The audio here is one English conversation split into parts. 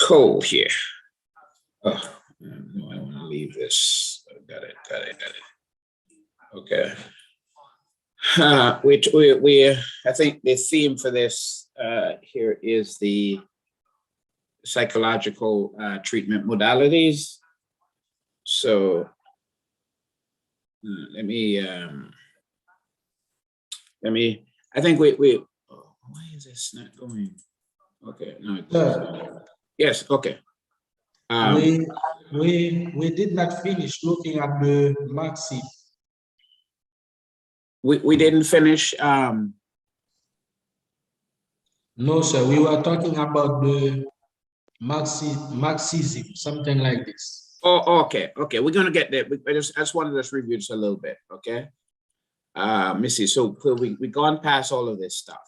code here. Oh, no, I want to leave this. Got it. Okay. I think the theme for this here is the psychological treatment modalities. So let me, I think oh, why is this not going? Okay, no. Yes, okay. We did not finish looking at the Marxism. We didn't finish. No, sir. We were talking about the Marxism, something like this. Oh, okay. We're gonna get there. I just wanted to review this a little bit. Okay. Missy. So we gone past all of this stuff,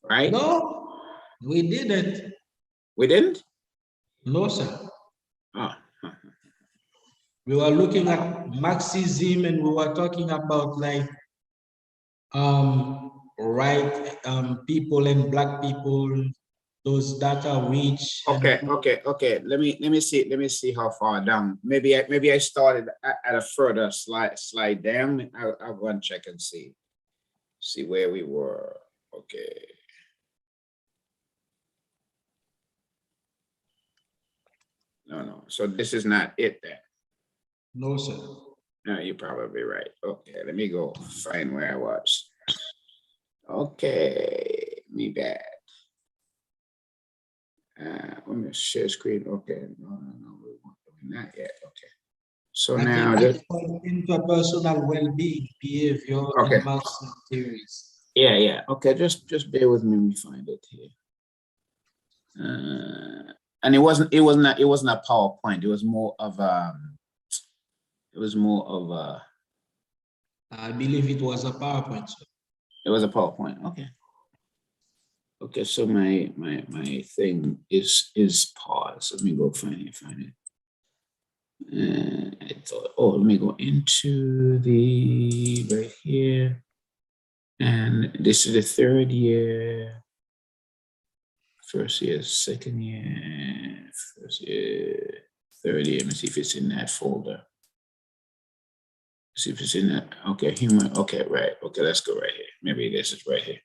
right? No, we didn't. We didn't. No, sir. Oh. We were looking at Marxism, and we were talking about like right people and black people, those that are rich. Okay. Let me see how far down. Maybe I started at a further slide down. I'll go and check and see where we were. Okay. No. So this is not it then. No, sir. No, you're probably right. Okay, let me go find where I was. Okay, me bad. Let me share screen. Okay, no, we're not yet. Okay. So now just interpersonal well-being, behavior, okay. and Marx theories. Yeah. Okay, just bear with me. Let me find it here. And it wasn't a PowerPoint. It was more of I believe it was a PowerPoint, sir. It was a PowerPoint. Okay, so my thing is paused. Let me go find it. I thought, let me go into the right here. And this is the third year. First year, second year, first year, third year. Let me see if it's in that folder. See if it's in that. Okay, human. Okay, right. Okay, let's go right here. Maybe this is right here.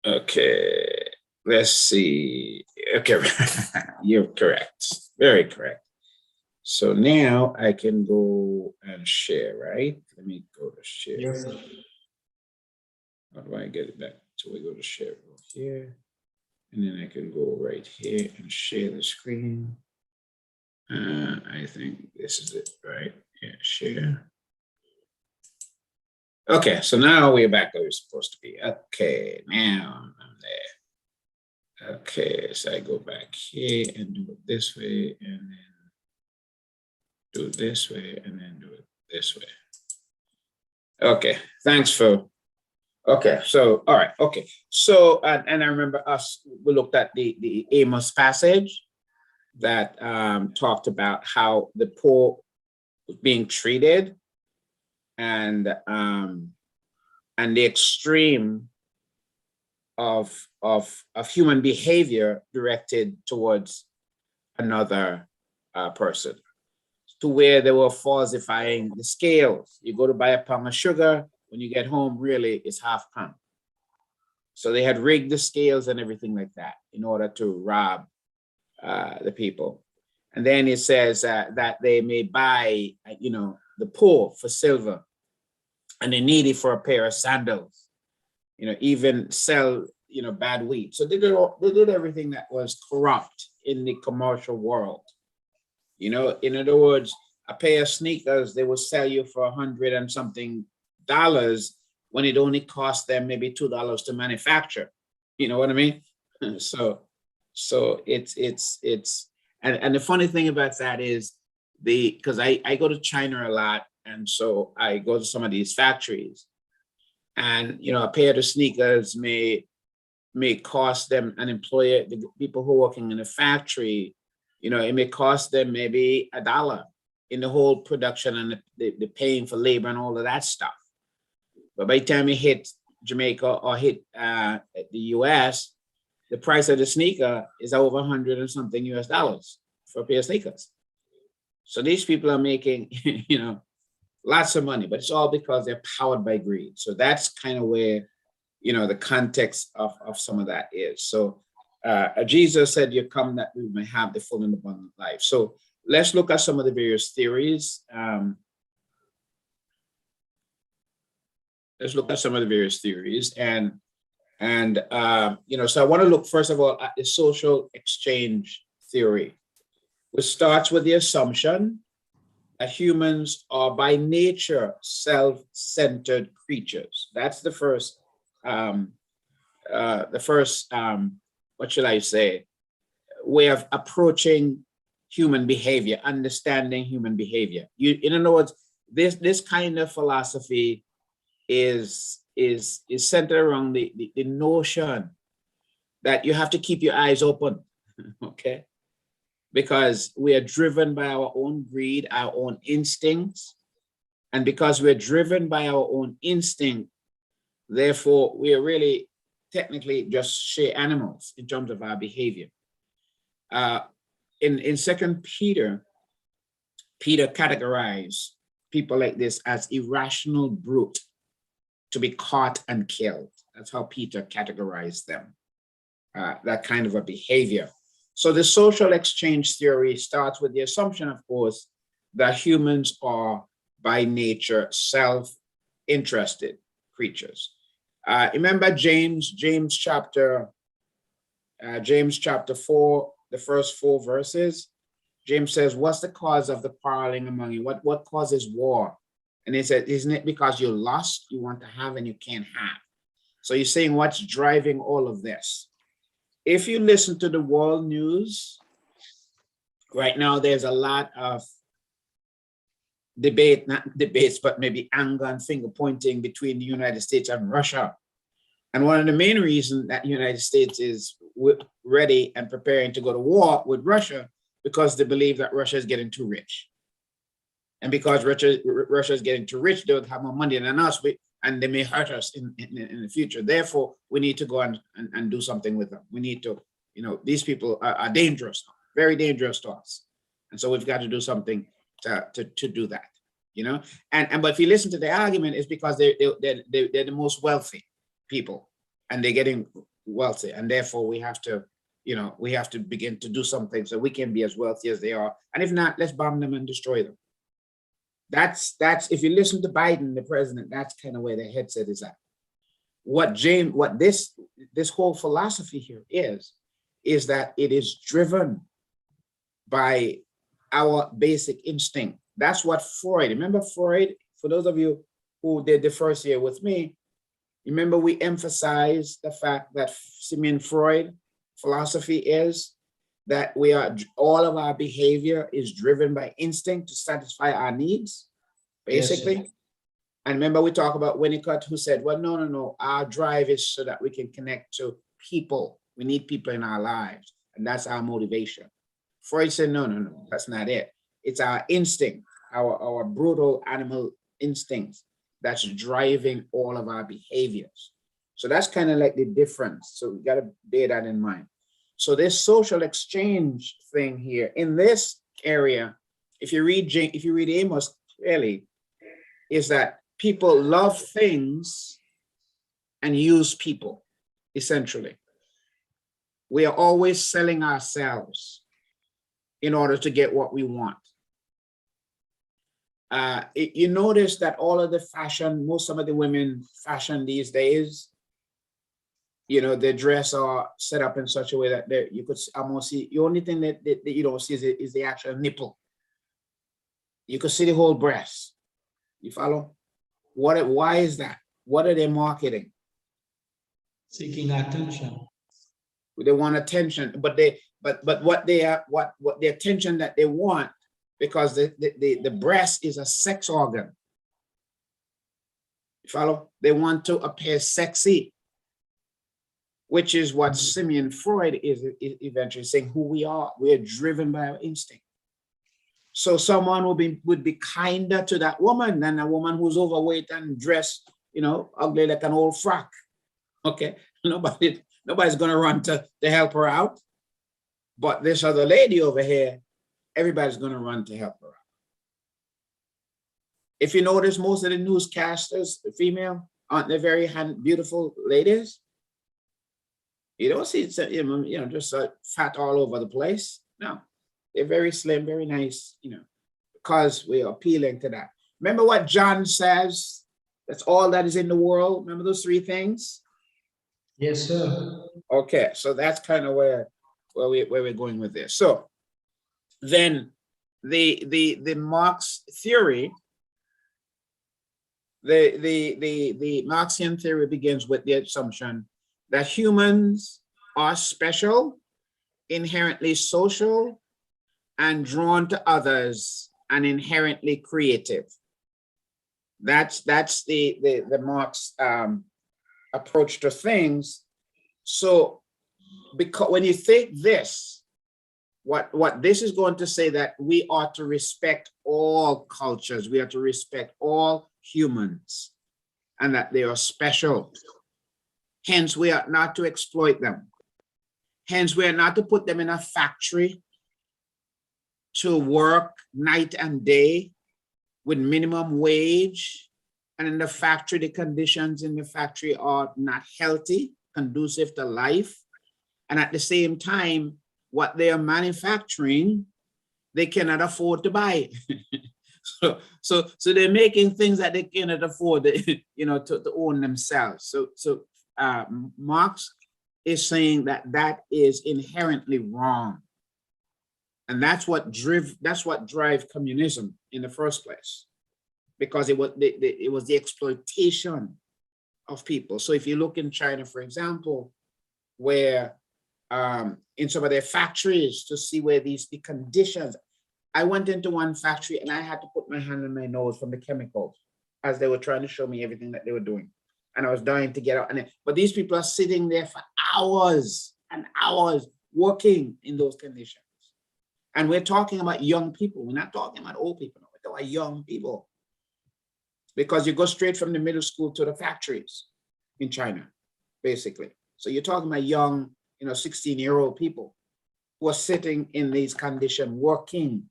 Okay, let's see. Okay, you're correct. Very correct. So now I can go and share, right? Let me go to share. Yes, sir. How do I get it back? So we go to share here. And then I can go right here and share the screen. I think this is it, right? Yeah, share. Okay, so now we're back where we're supposed to be. Okay, now I'm there. Okay, so I go back here and do it this way, and then do it this way, and then do it this way. Okay, thanks for. Okay, so all right, okay. So and I remember we looked at the Amos passage that talked about how the poor was being treated, and the extreme of human behavior directed towards another person, to where they were falsifying the scales. You go to buy a pound of sugar, when you get home, really it's half pound. So they had rigged the scales and everything like that in order to rob the people. And then it says that they may buy, the poor for silver, and the needy for a pair of sandals. Even sell, bad wheat. So they did everything that was corrupt in the commercial world. In other words, a pair of sneakers they will sell you for $100 and something when it only cost them maybe $2 to manufacture. You know what I mean? So it's and the funny thing about that is because I go to China a lot, and so I go to some of these factories, and a pair of sneakers may cost them, an employer, the people who are working in a factory, it may cost them maybe $1 in the whole production and the paying for labor and all of that stuff. But by the time you hit Jamaica or hit the US, the price of the sneaker is over 100 and something US dollars for a pair of sneakers. So these people are making, lots of money, but it's all because they're powered by greed. So that's kind of where, the context of some of that is. So Jesus said, you come that we may have the full and abundant life. So let's look at some of the various theories. Let's look at some of the various theories. And so I want to look, first of all, at the social exchange theory, which starts with the assumption that humans are by nature self-centered creatures. That's the first, what should I say, way of approaching human behavior, understanding human behavior. In other words, this kind of philosophy is centered around the notion that you have to keep your eyes open, okay? Because we are driven by our own greed, our own instincts. And because we're driven by our own instinct, therefore, we are really technically just share animals in terms of our behavior. In 2 Peter, Peter categorized people like this as irrational brute to be caught and killed. That's how Peter categorized them, that kind of a behavior. So the social exchange theory starts with the assumption, of course, that humans are by nature self-interested creatures. Remember James chapter 4, the first 4 verses. James says, what's the cause of the quarreling among you? What causes war? And he said, isn't it because you lost, you want to have and you can't have? So he's saying, what's driving all of this? If you listen to the world news, right now there's a lot of debate, not debates, but maybe anger and finger pointing between the United States and Russia. And one of the main reasons that the United States is ready and preparing to go to war with Russia, because they believe that Russia is getting too rich. And because Russia is getting too rich, they would have more money than us, and they may hurt us in the future. Therefore, we need to go and do something with them. We need to, these people are dangerous, very dangerous to us. And so we've got to do something to do that, But if you listen to the argument, it's because they're the most wealthy people, and they're getting wealthy. And therefore, we have to begin to do something so we can be as wealthy as they are. And if not, let's bomb them and destroy them. That's if you listen to Biden, the president, that's kind of where their headset is at. What this whole philosophy here is that it is driven by our basic instinct. That's what Freud, remember Freud, for those of you who did the first year with me, remember we emphasized the fact that Sigmund Freud philosophy is that all of our behavior is driven by instinct to satisfy our needs, basically. Yes. And remember we talk about Winnicott, who said, well, no, our drive is so that we can connect to people. We need people in our lives, and that's our motivation. Freud said, no, that's not it. It's our instinct, our brutal animal instincts that's driving all of our behaviors. So that's kind of like the difference. So we got to bear that in mind. So this social exchange thing here in this area, if you read Amos clearly, is that people love things and use people, essentially. We are always selling ourselves in order to get what we want. You notice that all of the fashion, some of the women fashion these days, their dress are set up in such a way that you could almost see, the only thing that you don't see is the actual nipple. You could see the whole breast. You follow? Why is that? What are they marketing? Seeking attention. They want attention, but what the attention that they want, because the breast is a sex organ. You follow? They want to appear sexy, which is what Sigmund Freud is eventually saying, who we are. We are driven by our instinct. So someone would be kinder to that woman than a woman who's overweight and dressed, ugly like an old frock. Okay, nobody Nobody's going to run to help her out. But this other lady over here, everybody's going to run to help her out. If you notice, most of the newscasters, female, aren't they very beautiful ladies? You don't see, just fat all over the place. No, they're very slim, very nice, because we are appealing to that. Remember what John says? That's all that is in the world. Remember those three things? Yes, sir. Okay, so that's kind of where we're going with this. So then the Marx theory, the Marxian theory begins with the assumption that humans are special, inherently social, and drawn to others, and inherently creative. That's the Marx approach to things. So, because when you take this, what this is going to say, that we ought to respect all cultures, we are to respect all humans, and that they are special. Hence, we are not to exploit them. Hence, we are not to put them in a factory to work night and day with minimum wage. And in the factory, the conditions in the factory are not healthy, conducive to life. And at the same time, what they are manufacturing, they cannot afford to buy. So they're making things that they cannot afford, to own themselves. So Marx is saying that is inherently wrong, and that's what drive communism in the first place, because it was the exploitation of people. So if you look in China, for example, where in some of their factories, to see where the conditions. I went into one factory and I had to put my hand on my nose from the chemicals as they were trying to show me everything that they were doing. And I was dying to get out. But these people are sitting there for hours and hours working in those conditions. And we're talking about young people. We're not talking about old people. We're talking about young people. Because you go straight from the middle school to the factories in China, basically. So you're talking about young, 16-year-old people who are sitting in these conditions working,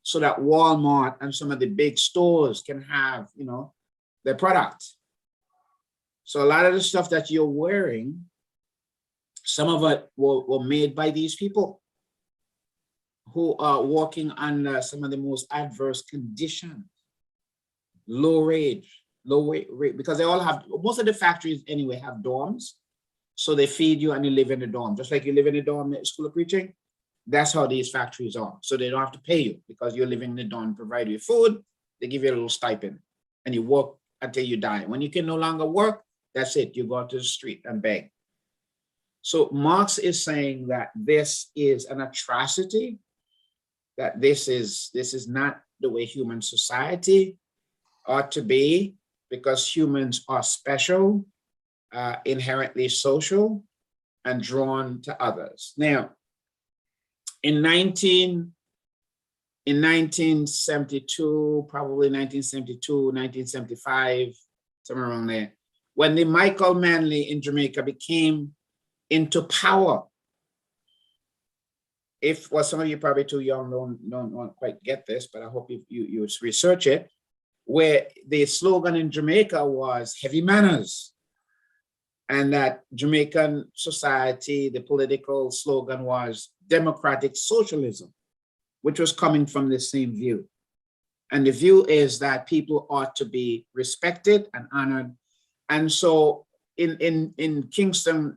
so that Walmart and some of the big stores can have, their product. So a lot of the stuff that you're wearing, some of it were made by these people who are working under some of the most adverse conditions, low wage, because they all have, most of the factories anyway have dorms. So they feed you and you live in the dorm, just like you live in a dorm at School of Preaching. That's how these factories are. So they don't have to pay you because you're living in the dorm, provide you food, they give you a little stipend, and you work until you die. When you can no longer work, that's it. You go out to the street and beg. So Marx is saying that this is an atrocity, that this is not the way human society ought to be, because humans are special, inherently social, and drawn to others. Now, in 1972, probably 1972, 1975, somewhere around there, when the Michael Manley in Jamaica became into power. Some of you probably too young, don't quite get this, but I hope you research it, where the slogan in Jamaica was heavy manners. And that Jamaican society, the political slogan was democratic socialism, which was coming from the same view. And the view is that people ought to be respected and honored. And so in Kingston,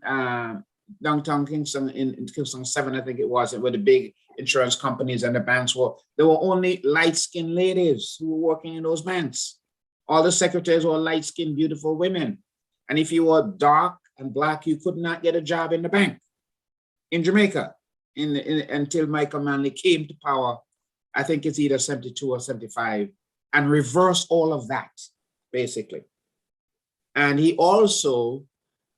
downtown Kingston, in Kingston 7, I think it was, where the big insurance companies and the banks were, there were only light-skinned ladies who were working in those banks. All the secretaries were light-skinned, beautiful women. And if you were dark and black, you could not get a job in the bank in Jamaica until Michael Manley came to power. I think it's either 72 or 75, and reversed all of that, basically. And he also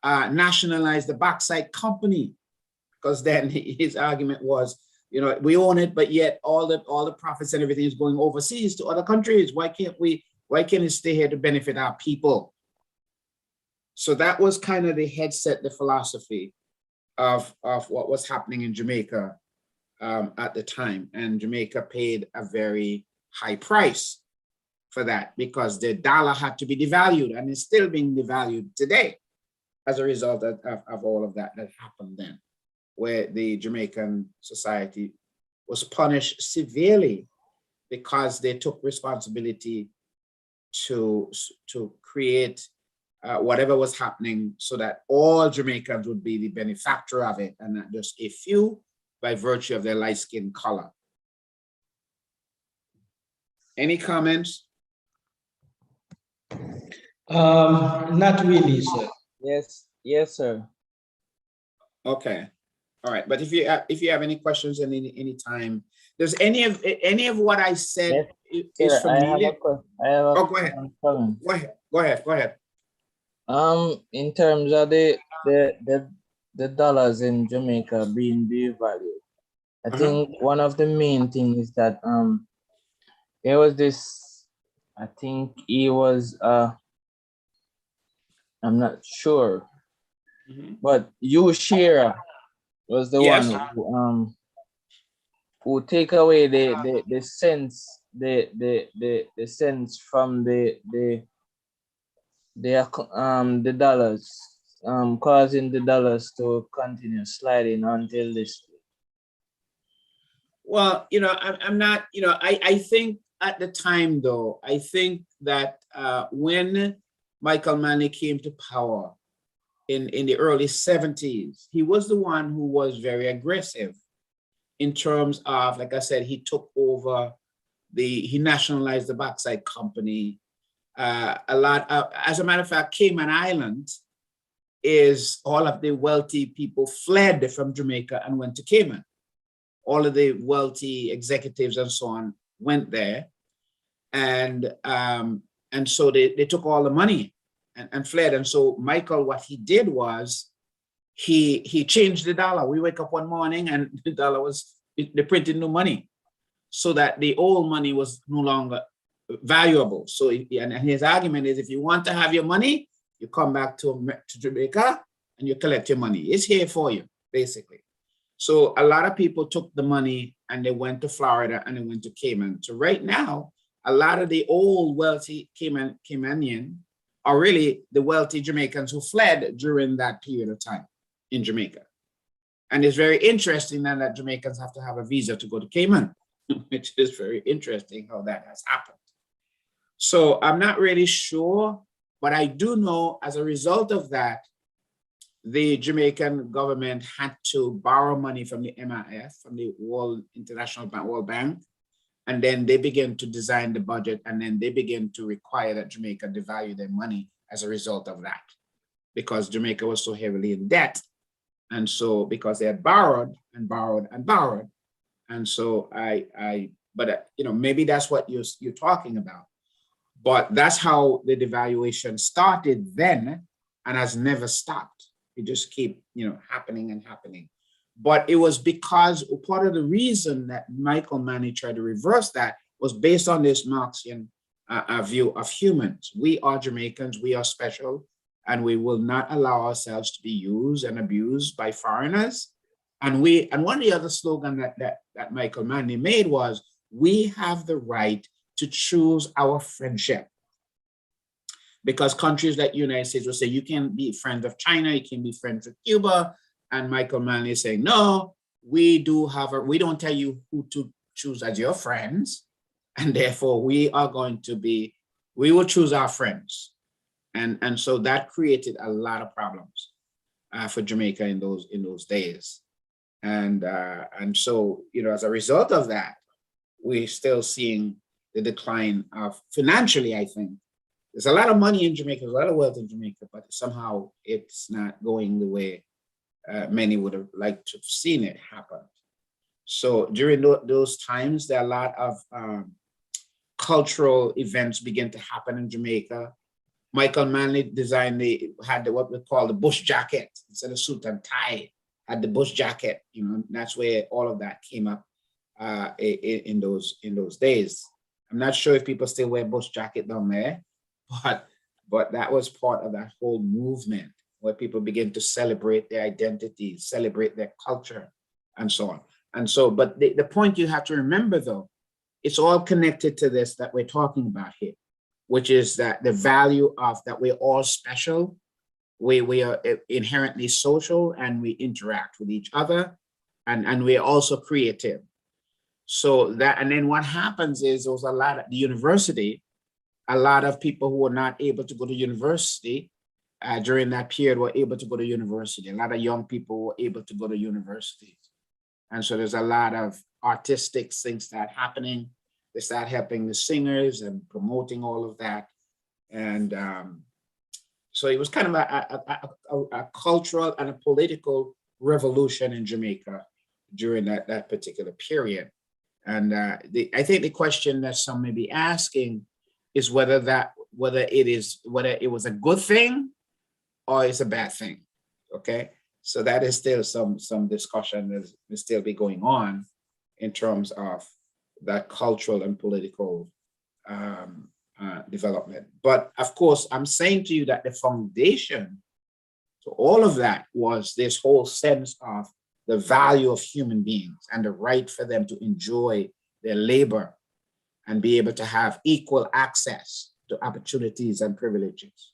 nationalized the Bauxite Company, because then his argument was, we own it, but yet all the profits and everything is going overseas to other countries. Why can't it stay here to benefit our people? So that was kind of the headset, the philosophy of what was happening in Jamaica at the time. And Jamaica paid a very high price for that because the dollar had to be devalued, and it's still being devalued today as a result of all of that happened then, where the Jamaican society was punished severely because they took responsibility to create whatever was happening so that all Jamaicans would be the benefactor of it and not just a few by virtue of their light skin color. Any comments? Not really, sir. Yes, sir. Okay, all right. But if you have any questions at any time, does any of what I said is Sir, familiar? I have a Oh, go ahead. comment. Go ahead. In terms of the dollars in Jamaica being devalued, I think one of the main things is that there was this, I think he was I'm not sure, but you Shearer was the Yes. one who take away the sense the sense from the dollars, causing the dollars to continue sliding until this. Well, I'm not, I think at the time though, I think that when Michael Manley came to power in the early 70s, he was the one who was very aggressive in terms of, like I said, he took over he nationalized the Bauxite Company. As a matter of fact, Cayman Islands is all of the wealthy people fled from Jamaica and went to Cayman. All of the wealthy executives and so on went there. And so they took all the money and fled. And so Michael, what he did was he changed the dollar. We wake up one morning and the dollar they printed new money so that the old money was no longer valuable. So, and his argument is, if you want to have your money, you come back to Jamaica and you collect your money. It's here for you, basically. So a lot of people took the money and they went to Florida and they went to Cayman. So right now, a lot of the old wealthy Caymanian are really the wealthy Jamaicans who fled during that period of time in Jamaica. And it's very interesting now that Jamaicans have to have a visa to go to Cayman, which is very interesting how that has happened. So I'm not really sure, but I do know as a result of that, the Jamaican government had to borrow money from the MIF, from the World Bank, and then they began to design the budget, and then they began to require that Jamaica devalue their money as a result of that, because Jamaica was so heavily in debt. And so because they had borrowed and borrowed and borrowed. And so maybe that's what you're talking about. But that's how the devaluation started then and has never stopped. It just keep, happening and happening. But it was because part of the reason that Michael Manley tried to reverse that was based on this Marxian view of humans. We are Jamaicans, we are special, and we will not allow ourselves to be used and abused by foreigners. And one of the other slogans that Michael Manley made was, we have the right to choose our friendship. Because countries like the United States will say, you can be friends of China, you can be friends with Cuba. And Michael Manley is saying, no, we don't tell you who to choose as your friends. And therefore we will choose our friends. And so that created a lot of problems for Jamaica in those days. And so, as a result of that, we're still seeing the decline of financially, I think. There's a lot of money in Jamaica, there's a lot of wealth in Jamaica, but somehow it's not going the way many would have liked to have seen it happen. So during those times, there are a lot of cultural events begin to happen in Jamaica. Michael Manley had what we call the bush jacket instead of suit and tie, had the bush jacket. That's where all of that came up in those days. I'm not sure if people still wear bush jacket down there, but that was part of that whole movement. where people begin to celebrate their identity, celebrate their culture, and so on. And so, but the point you have to remember, though, it's all connected to this that we're talking about here, which is that the value of that we're all special, we are inherently social, and we interact with each other, and we're also creative. So that, and then what happens is there was a lot at the university, a lot of people who were not able to go to university during that period were able to go to university. A lot of young people were able to go to universities. And so there's a lot of artistic things that happening. They start helping the singers and promoting all of that. And so it was kind of a cultural and a political revolution in Jamaica during that particular period. And I think the question that some may be asking is whether it was a good thing or it's a bad thing. Okay, so that is still some discussion that will still be going on in terms of that cultural and political development. But of course, I'm saying to you that the foundation to all of that was this whole sense of the value of human beings and the right for them to enjoy their labor and be able to have equal access to opportunities and privileges.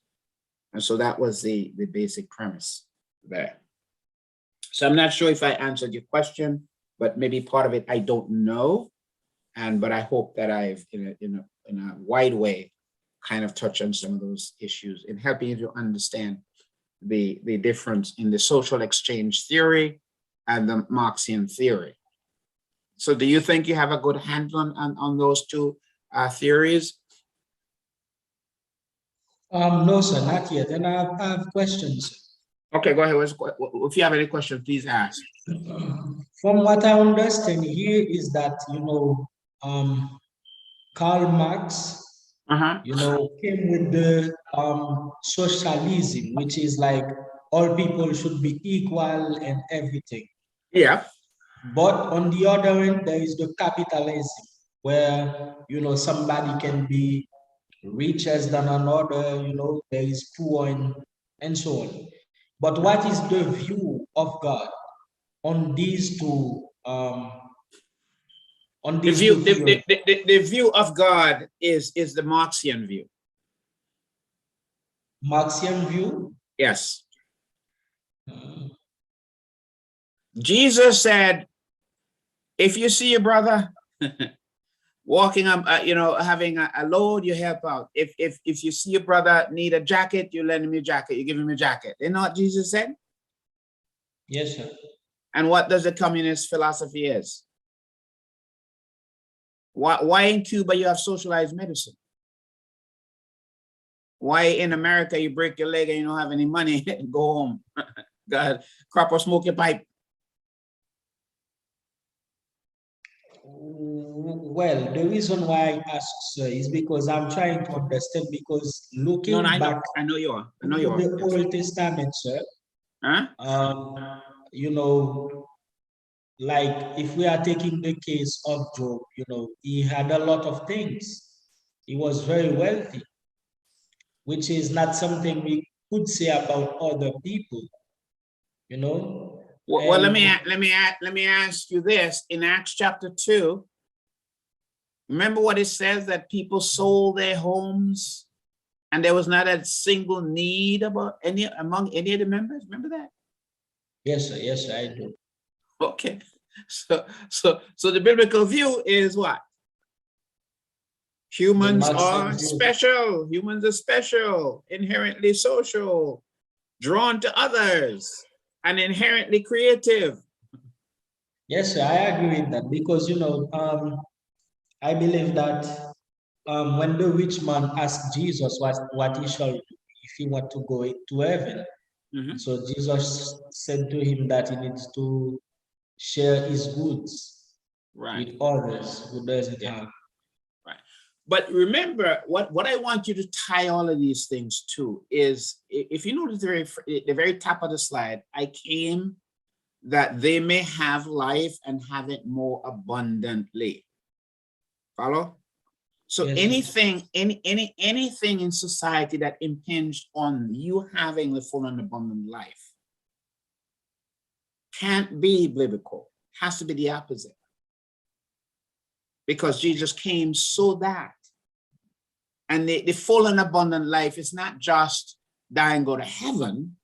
And so that was the basic premise there. So I'm not sure if I answered your question, but maybe part of it I don't know. But I hope that I've, in a wide way, kind of touched on some of those issues in helping you to understand the difference in the social exchange theory and the Marxian theory. So do you think you have a good handle on those two theories? No, sir, not yet. And I have questions. Okay, go ahead. If you have any questions, please ask. From what I understand here is that, Karl Marx, came with the socialism, which is like all people should be equal and everything. Yeah. But on the other end, there is the capitalism where, somebody can be richer than another, there is poor and so on. But what is the view of God on these two The view of God is the Marxian view. Marxian view? Yes. Jesus said, if you see your brother walking up, having a load, you help out. If you see your brother need a jacket, you lend him your jacket, you give him a jacket. You know what Jesus said? Yes, sir. And what does the communist philosophy is? Why in Cuba you have socialized medicine? Why in America you break your leg and you don't have any money and go home? God, crop or smoke your pipe. Well, the reason why I ask, sir, is because I'm trying to understand, because looking back, I know you are. The Old Testament, sir, like if we are taking the case of Job, he had a lot of things. He was very wealthy, which is not something we could say about other people, Well, let me ask you this. In Acts chapter 2, remember what it says, that people sold their homes and there was not a single need among any of the members? Remember that? Yes, sir. Yes, sir, I do. Okay. So the biblical view is what? Humans are special. Humans are special, inherently social, drawn to others, and inherently creative. Yes, sir, I agree with that, because I believe that when the rich man asked Jesus what he shall do if he want to go to heaven, so Jesus said to him that he needs to share his goods with others who doesn't have. Right. But remember, what I want you to tie all of these things to is, if you notice the very top of the slide, I came that they may have life and have it more abundantly. Follow? So Yes. anything in society that impinged on you having the full and abundant life can't be biblical. Has to be the opposite. Because Jesus came so that. And the full and abundant life is not just die and go to heaven.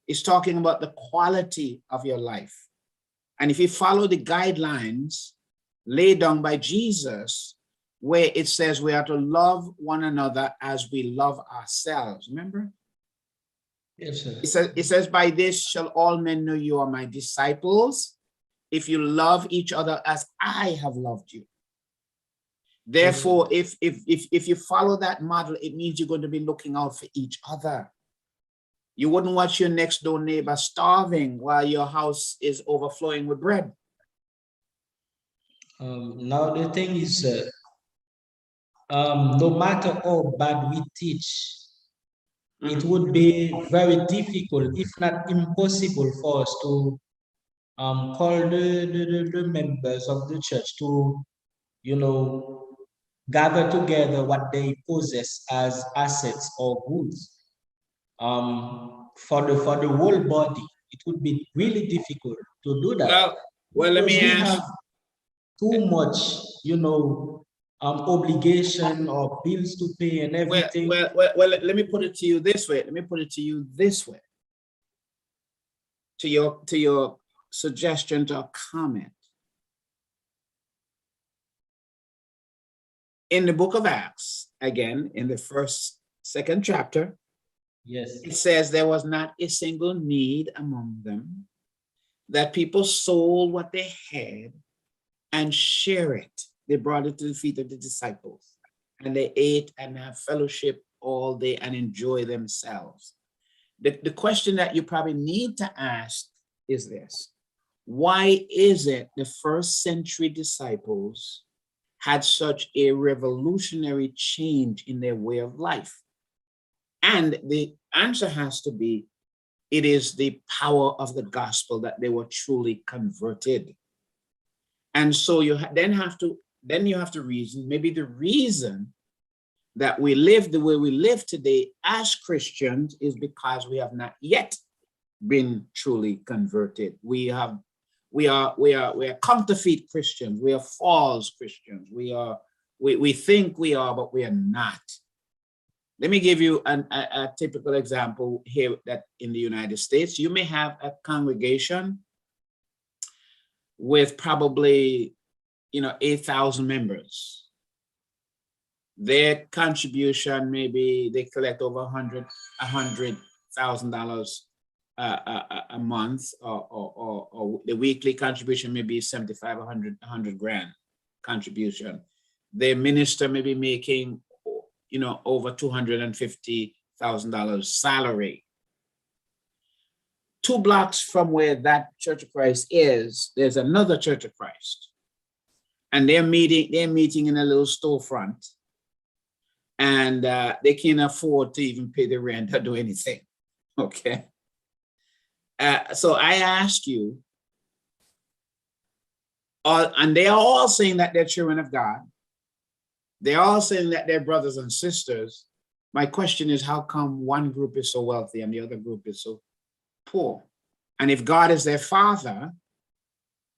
It's talking about the quality of your life. And if you follow the guidelines laid down by Jesus, where it says we are to love one another as we love ourselves, remember? Yes, sir. It says, by this shall all men know you are my disciples, if you love each other as I have loved you. Therefore, if you follow that model, it means you're going to be looking out for each other. You wouldn't watch your next door neighbor starving while your house is overflowing with bread. Now the thing is, no matter how bad we teach, it would be very difficult, if not impossible, for us to call the members of the church to, you know, gather together what they possess as assets or goods. For the whole body, it would be really difficult to do that. Well, let Because me we ask. have too much, obligation or bills to pay and everything. Well, let me put it to you this way. Let me put it to you this way. To your suggestion, to a comment. In the book of Acts, again, in the second chapter, Yes. it says there was not a single need among them, that people sold what they had and share it. They brought it to the feet of the disciples, and they ate and have fellowship all day and enjoy themselves. The question that you probably need to ask is this: why is it the first century disciples had such a revolutionary change in their way of life? And the answer has to be, it is the power of the gospel that they were truly converted. And so you then have to reason, maybe the reason that we live the way we live today as Christians is because we have not yet been truly converted. We are counterfeit Christians. We are false Christians. We think we are, but we are not. Let me give you a typical example here, that in the United States, you may have a congregation with probably 8,000 members. Their contribution, maybe they collect over $100,000 a month, or the weekly contribution may be 75, 100 grand contribution. Their minister may be making over $250,000 salary. 2 blocks from where that Church of Christ is, there's another Church of Christ. And they're meeting in a little storefront. And they can't afford to even pay the rent or do anything. Okay. So I ask you, and they are all saying that they're children of God. They're all saying that they're brothers and sisters. My question is, how come one group is so wealthy and the other group is so poor? And if God is their father,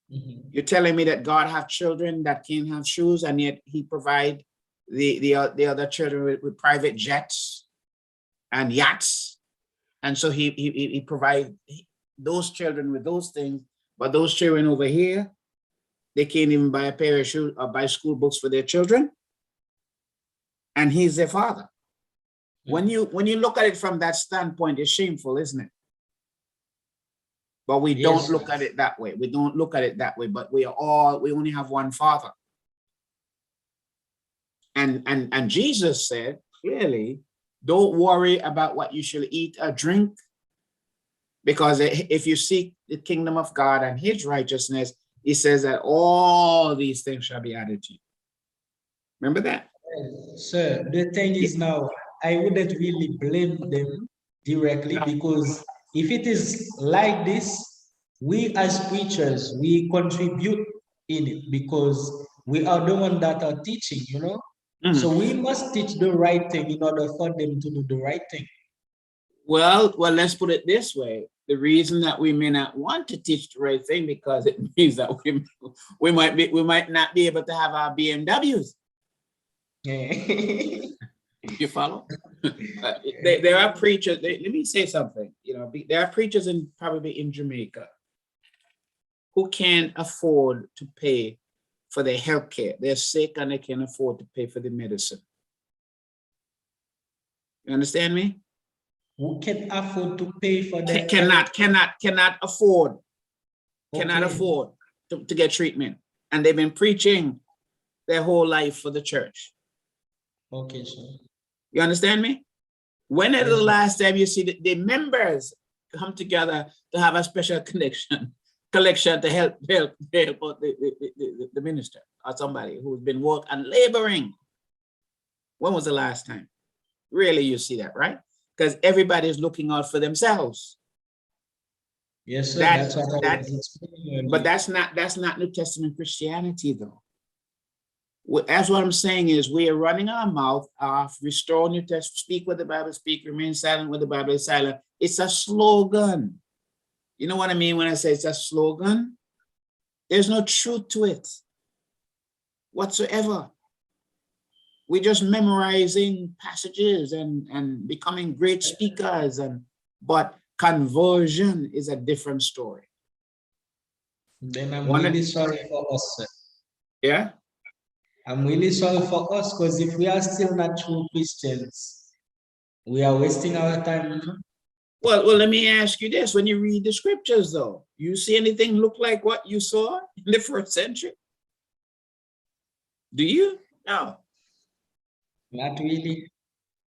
you're telling me that God have children that can't have shoes, and yet he provide the other children with private jets and yachts. And so he provide those children with those things, but those children over here, they can't even buy a pair of shoes or buy school books for their children. And he's their father. When you look at it from that standpoint, it's shameful, isn't it? But we don't look at it that way. We don't look at it that way, but we only have one father. And Jesus said clearly, don't worry about what you shall eat or drink, because if you seek the kingdom of God and his righteousness, he says that all these things shall be added to you. Remember that? Sir, the thing is, now, I wouldn't really blame them directly, because if it is like this, we as preachers, we contribute in it, because we are the ones that are teaching, So we must teach the right thing in order for them to do the right thing. Well, let's put it this way. The reason that we may not want to teach the right thing because it means that we might not be able to have our BMWs. You follow? There are preachers. Let me say something. There are preachers probably in Jamaica who can't afford to pay for their health care. They're sick and they can't afford to pay for the medicine. You understand me? Who can afford to pay for that? Cannot afford to get treatment. And they've been preaching their whole life for the church. Okay, sir. You understand me? When is the last time you see the members come together to have a special collection to help out the minister or somebody who's been working and laboring? When was the last time? Really, you see that, right? Because everybody's looking out for themselves. Yes, sir. That's what I was explaining. But that's not New Testament Christianity, though. That's what I'm saying is we are running our mouth off, restore New Testament, speak what the Bible speaks, remain silent when the Bible is silent. It's a slogan. You know what I mean when I say it's a slogan? There's no truth to it whatsoever. We're just memorizing passages and becoming great speakers, but conversion is a different story. Then I'm really sorry for us, sir. Yeah? I'm really sorry for us, because if we are still not true Christians, we are wasting our time. Well, let me ask you this. When you read the scriptures, though, you see anything look like what you saw in the first century? Do you? No. Not really.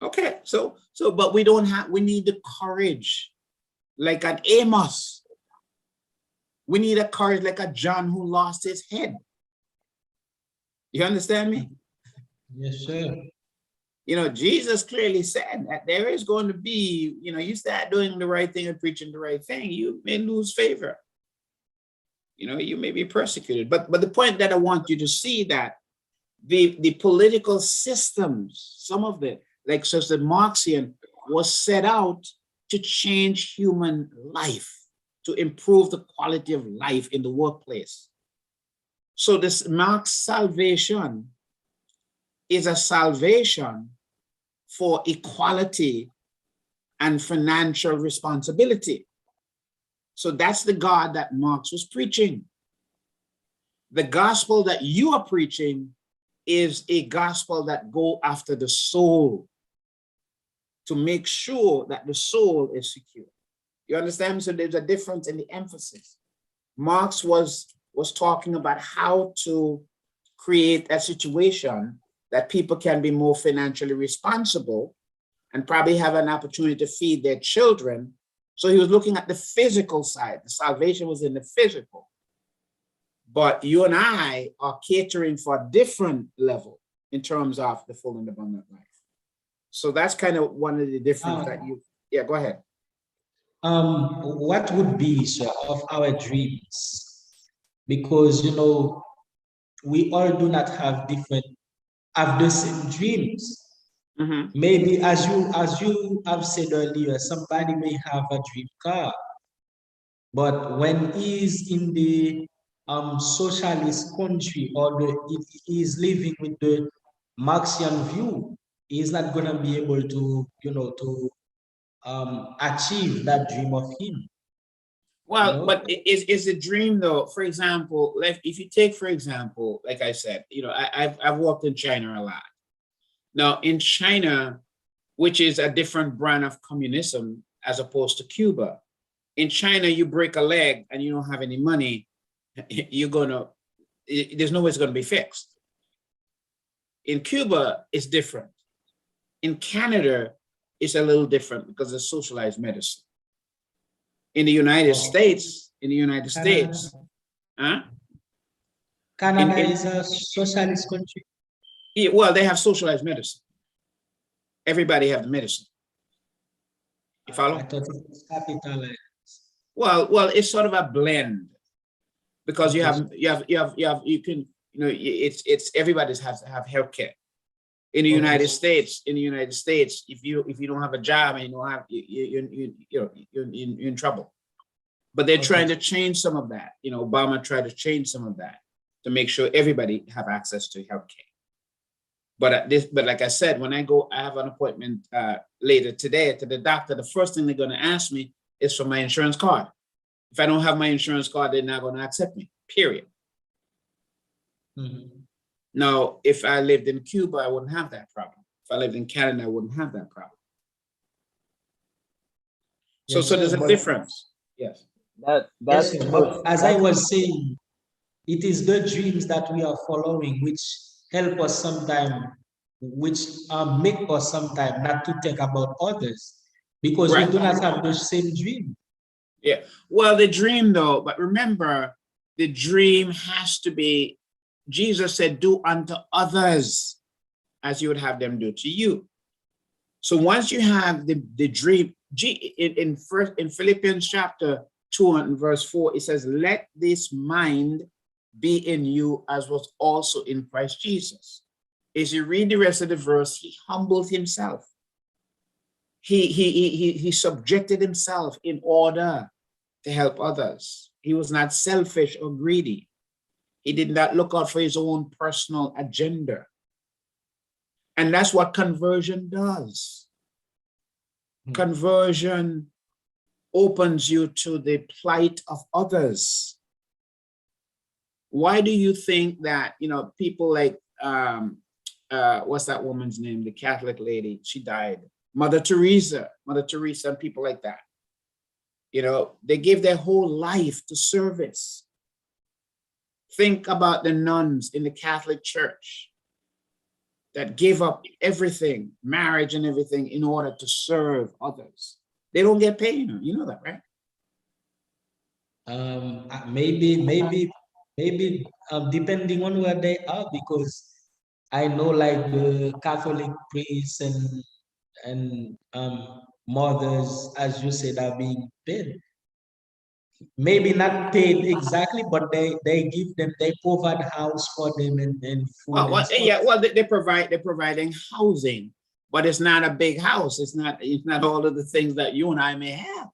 Okay, but we need the courage, like an Amos. We need a courage like a John who lost his head. You understand me? Yes, sir. Jesus clearly said that there is going to be, you start doing the right thing and preaching the right thing, you may lose favor. You may be persecuted. But the point that I want you to see that the political systems, some of it, like such the Marxian, was set out to change human life, to improve the quality of life in the workplace. So this Marx salvation is a salvation for equality and financial responsibility. So that's the God that Marx was preaching. The gospel that you are preaching is a gospel that go after the soul to make sure that the soul is secure. You understand? So there's a difference in the emphasis. Marx was talking about how to create a situation that people can be more financially responsible and probably have an opportunity to feed their children. So he was looking at the physical side. The salvation was in the physical. But you and I are catering for a different level in terms of the full and abundant life. So that's kind of one of the differences yeah, go ahead. What would be, sir, of our dreams? Because, we all do not have the same dreams. Mm-hmm. Maybe as you have said earlier, somebody may have a dream car, but when he's in the socialist country or he is living with the Marxian view, he's not gonna be able to achieve that dream of him. Well, but it's a dream though. For example, like if you take, for example, like I said, I've worked in China a lot. Now in China, which is a different brand of communism as opposed to Cuba, in China, you break a leg and you don't have any money, there's no way it's gonna be fixed. In Cuba, it's different. In Canada, it's a little different because it's socialized medicine. In the United States, huh? Canada is a socialist country. Yeah, well, they have socialized medicine. Everybody have the medicine. You follow? I thought it was capitalized. Well, it's sort of a blend because you can, it's everybody's have healthcare. In the Okay. United States, if you don't have a job and you don't have you're in trouble. But they're Okay. trying to change some of that. You know, Obama tried to change some of that to make sure everybody have access to healthcare. But like I said, when I have an appointment later today to the doctor, the first thing they're going to ask me is for my insurance card. If I don't have my insurance card, they're not going to accept me, period. Mhm. Now, if I lived in Cuba, I wouldn't have that problem. If I lived in Canada, I wouldn't have that problem. So, Yes, so there's sir, a but- difference. Yes. Yes, That's sir, true. but as I was saying, it is the dreams that we are following which help us sometimes, which make us sometimes not to think about others, because we Right. do not have the same dream. Yeah. Well, the dream though, but remember, the dream has to be, Jesus said, do unto others as you would have them do to you. So once you have the dream, in Philippians chapter 2 and verse 4, it says, let this mind be in you as was also in Christ Jesus. As you read the rest of the verse, he humbled himself. He subjected himself in order to help others. He was not selfish or greedy. He did not look out for his own personal agenda. And that's what conversion does. Conversion opens you to the plight of others. Why do you think that, people like, what's that woman's name? The Catholic lady, she died. Mother Teresa and people like that. They gave their whole life to service. Think about the nuns in the Catholic Church that give up everything, marriage and everything, in order to serve others. They don't get paid. You know that, right? Maybe depending on where they are, because I know like the Catholic priests and mothers, as you said, are being paid. Maybe not paid exactly, but they provide house for them and food and stuff. Yeah, well, they're providing housing, but it's not a big house. It's not all of the things that you and I may have.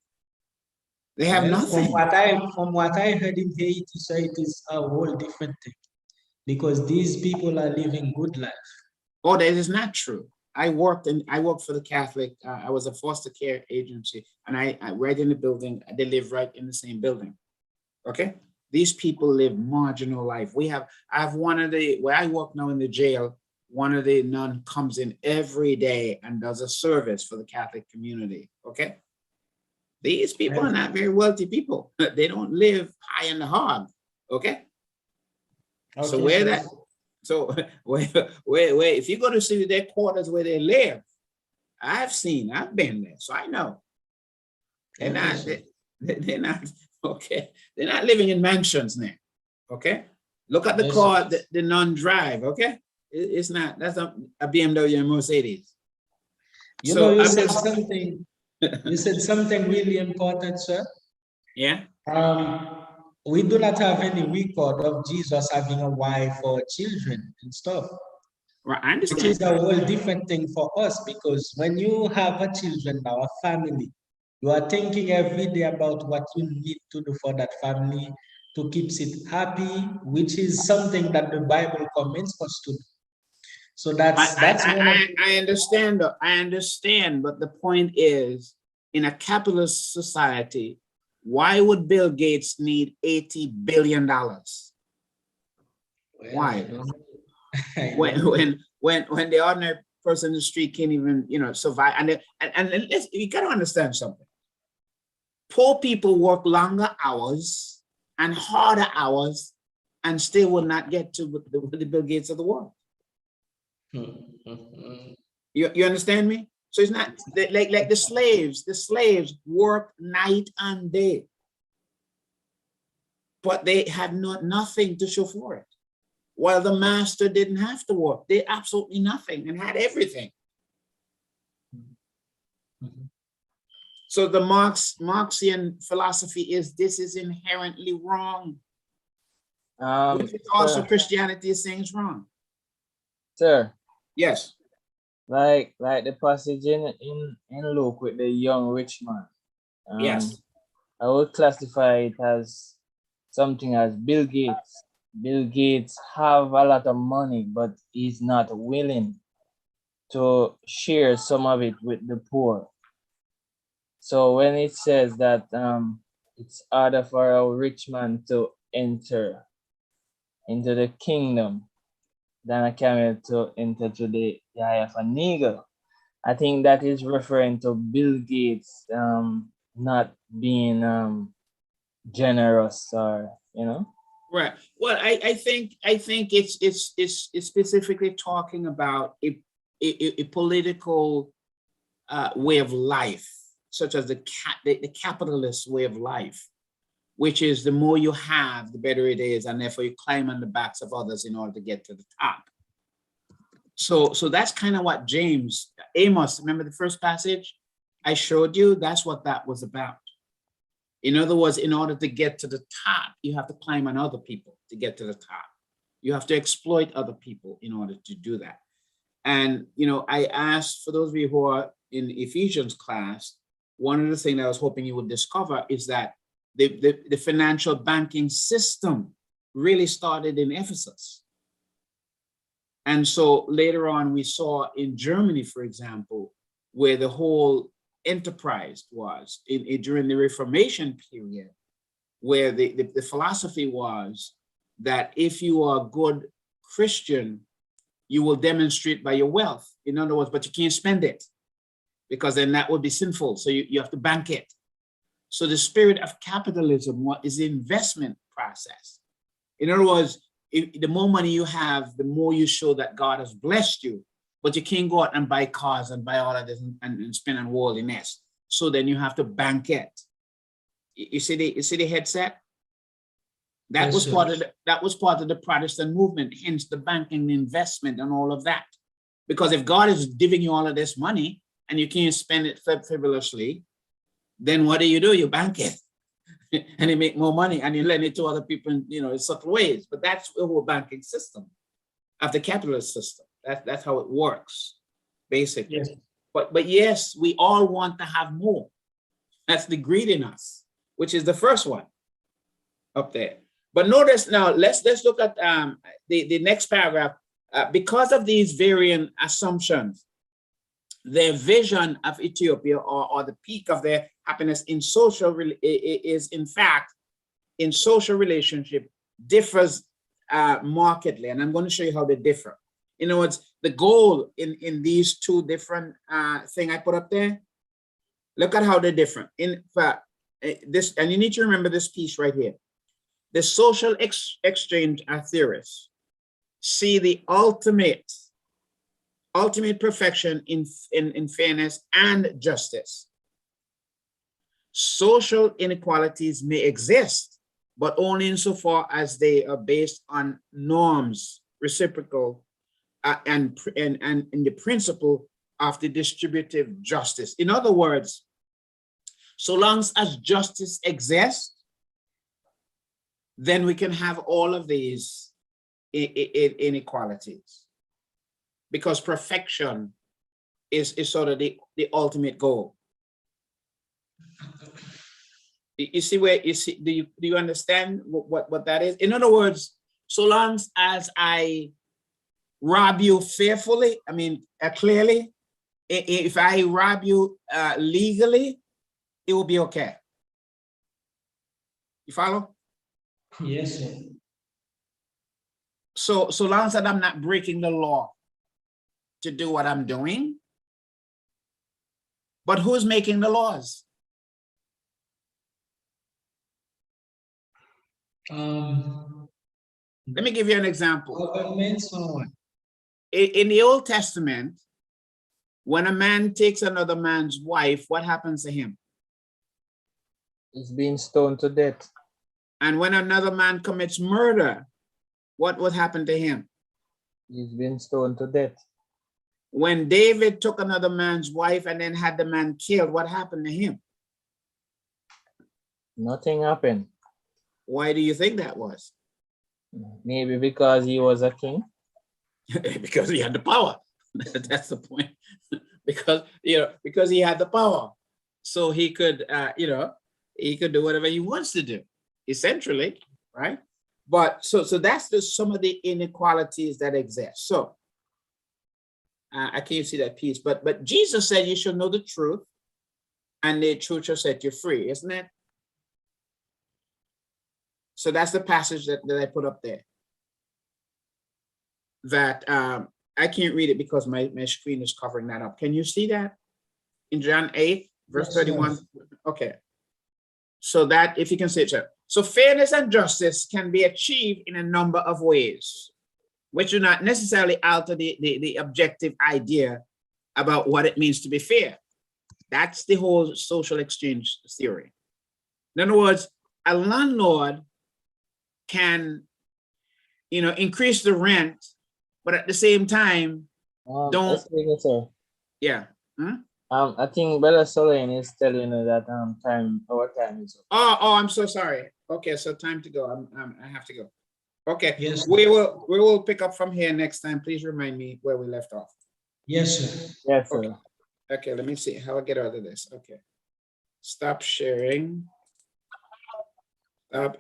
They have Well, nothing. From what I heard in Haiti, so it is a whole different thing, because these people are living good life. Oh, that is not true. I worked for the Catholic. I was a foster care agency, and I right in the building. They live right in the same building. Okay, these people live marginal life. I have where I work now in the jail. One of the nun comes in every day and does a service for the Catholic community. Okay, these people are not very wealthy people. They don't live high in the hog. Okay, so where that. So where if you go to see their quarters where they live, I've been there, so I know. They're not okay. They're not living in mansions now. Okay, look at the car the nun drive. Okay, it's not. That's a BMW and Mercedes. You said something really important, sir. Yeah. We do not have any record of Jesus having a wife or children and stuff. Right, I understand. It is a whole different thing for us, because when you have a children now, a family, you are thinking every day about what you need to do for that family to keep it happy, which is something that the Bible commends us to do. So I understand. I understand, but the point is, in a capitalist society, why would Bill Gates need $80 billion? Why? When the ordinary person in the street can't even survive, and you got to understand something. Poor people work longer hours and harder hours, and still will not get to the Bill Gates of the world. You understand me? So it's not like the slaves. The slaves work night and day, but they had nothing to show for it. While the master didn't have to work, they absolutely nothing and had everything. So the Marxian philosophy is this is inherently wrong. Which is also Christianity is saying is wrong. Sir. Yes. like the passage in Luke with the young rich man. Yes. I would classify it as something as Bill Gates. Bill Gates have a lot of money, but he's not willing to share some of it with the poor. So when it says that it's harder for a rich man to enter into the kingdom than a camel to enter to the eye of an eagle, I think that is referring to Bill Gates not being generous, or Right. Well, I think it's specifically talking about a political way of life, such as the capitalist way of life, which is the more you have, the better it is, and therefore you climb on the backs of others in order to get to the top. So that's kind of what Amos, remember the first passage I showed you? That's what that was about. In other words, in order to get to the top, you have to climb on other people to get to the top. You have to exploit other people in order to do that. And, I asked, for those of you who are in Ephesians class, one of the things I was hoping you would discover is that the financial banking system really started in Ephesus. And so later on, we saw in Germany, for example, where the whole enterprise was during the Reformation period, where the philosophy was that if you are a good Christian, you will demonstrate by your wealth. In other words, but you can't spend it, because then that would be sinful. So you have to bank it. So the spirit of capitalism is the investment process. In other words, the more money you have, the more you show that God has blessed you. But you can't go out and buy cars and buy all of this and spend on worldliness. So then you have to bank it. You see the headset? That Yes, was sir. part of the Protestant movement, hence the banking, the investment, and all of that. Because if God is giving you all of this money and you can't spend it frivolously, then what do? You bank it. And you make more money and you lend it to other people in subtle ways. But that's the whole banking system of the capitalist system. That's how it works, basically. Yes. But yes, we all want to have more. That's the greediness, which is the first one up there. But notice now, let's look at the next paragraph. Because of these varying assumptions, their vision of Ethiopia or the peak of their happiness in social is in fact in social relationship differs markedly, and I'm going to show you how they differ. In other words, the goal in these two different thing I put up there, look at how they're different. In fact, this, and you need to remember this piece right here. The social exchange theorists see the ultimate perfection in fairness and justice. Social inequalities may exist, but only insofar as they are based on norms, reciprocal, and in the principle of the distributive justice. In other words, so long as justice exists, then we can have all of these inequalities, because perfection is sort of the ultimate goal. You see where do you understand what that is? In other words, so long as I rob you fairfully, I mean clearly, if I rob you legally, it will be okay. You follow? Yes, sir. So long as I'm not breaking the law to do what I'm doing, but who's making the laws? Let me give you an example. In the Old Testament, when a man takes another man's wife, what happens to him? He's being stoned to death. And when another man commits murder, what would happen to him? He's been stoned to death. When David took another man's wife and then had the man killed, what happened to him? Nothing happened. Why do you think that was? Maybe because he was a king. Because he had the power. That's the point. Because because he had the power, so he could he could do whatever he wants to do, essentially, right? But so that's some of the inequalities that exist. So I can't see that piece, but Jesus said you should know the truth, and the truth shall set you free, isn't it? So that's the passage that I put up there. That I can't read it because my screen is covering that up. Can you see that? In John 8, verse Yes, 31. sir. Okay. So that, if you can say it, sir. So fairness and justice can be achieved in a number of ways, which do not necessarily alter the objective idea about what it means to be fair. That's the whole social exchange theory. In other words, a landlord can, increase the rent, but at the same time, don't. Excuse me, sir. Yeah. I think Brother Solane is telling you that our time is up. Oh, I'm so sorry. Okay, so time to go. I have to go. Okay. Yes. We will pick up from here next time. Please remind me where we left off. Yes, sir. Yes, sir. Okay. Okay, let me see how I get out of this. Okay. Stop sharing. Stop